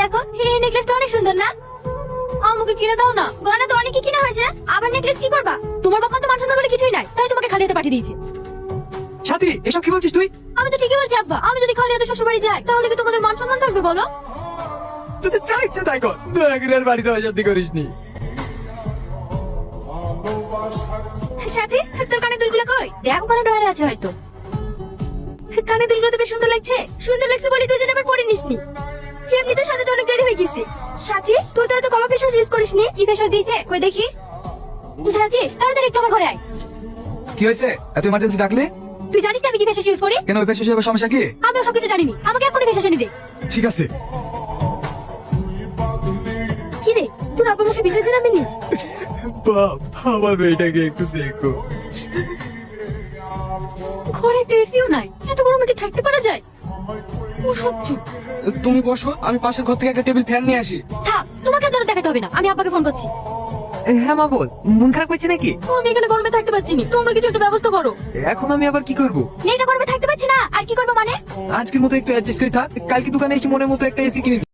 দেখো এই নেকলেসটা অনেক সুন্দর না? আমাকে কিনে দাও না। গয়না তো অনেকই কিনা হয়েছে, আবার নেকলেস কি করবা? তোমার বাবা তো মান সম্মান বলে কিছুই নাই, তাই তোমাকে খালি হাতে পাঠিয়ে দিয়েছে। সাথী, এসব কি বলছিস তুই? আমি তো ঠিকই বলছি আব্বা, আমি যদি খালি হাতে শ্বশুর বাড়ি যাই তাহলে কি তোমাদের মান সম্মান থাকবে বলো? তুই তো যা ইচ্ছা তাই কর, দয়া করে আর বাড়িতে অশান্তি করিস নি। সাথী, তোর কানে দুলগুলো কই? দেখ ওখানে ডয়ারে আছে হয়তো। কানে দুলগুলো তো বেশ সুন্দর লাগছে। সুন্দর লাগছে বলি তুই যেন আবার পরে নিসনি। এমনিতে সাথে তো অনেক দেরি হয়ে গেছে। সাথী, তুই তো হয়তো কমা ফেস ওয়াশ ইউজ করিসনি। কি ফেস ওয়াশ দিয়েছে কই দেখি। কোথায় আছিস? তাড়াতাড়ি একটু আমার ঘরে আয়। কি হয়েছে? এত ইমার্জেন্সি ডাকলে? তুই জানিস না আমি কি ফেস ওয়াশ ইউজ করি? কেন, ওই পেশে সমস্যা কি? আমি ওসব কিছু জানিনি, আমাকে এখনই ফেস ওয়াশ এনে দে। ঠিক আছে। কি রে, তোর আব্বুর মুখে বিজনেস নামেনি? বাপ, আমার মেয়েটাকে একটু দেখো। ঘরে একটা এসিও নাই, এত গরমে কি থাকতে পারা যায়? অসহ্য। তুমি বসো, আমি পাশের ঘর থেকে একটা টেবিল ফ্যান নিয়ে আসি। থাক, তোমাকে তোর দেখাতে হবে না, আমি আব্বাকে ফোন করছি। হ্যাঁ মা বল, মন খারাপ হচ্ছে নাকি? আমি এখানে গরমে থাকতে পারছি না, তোমরা কিছু একটা ব্যবস্থা করো। এখন আমি আবার কি করব? মেয়েটা গরমে থাকতে পারছি না, আর কি করবো মানে? আজকের মতো একটু অ্যাডজাস্ট করে থাক, কালকে দোকানে এসে মনের মতো একটা এসি কিনে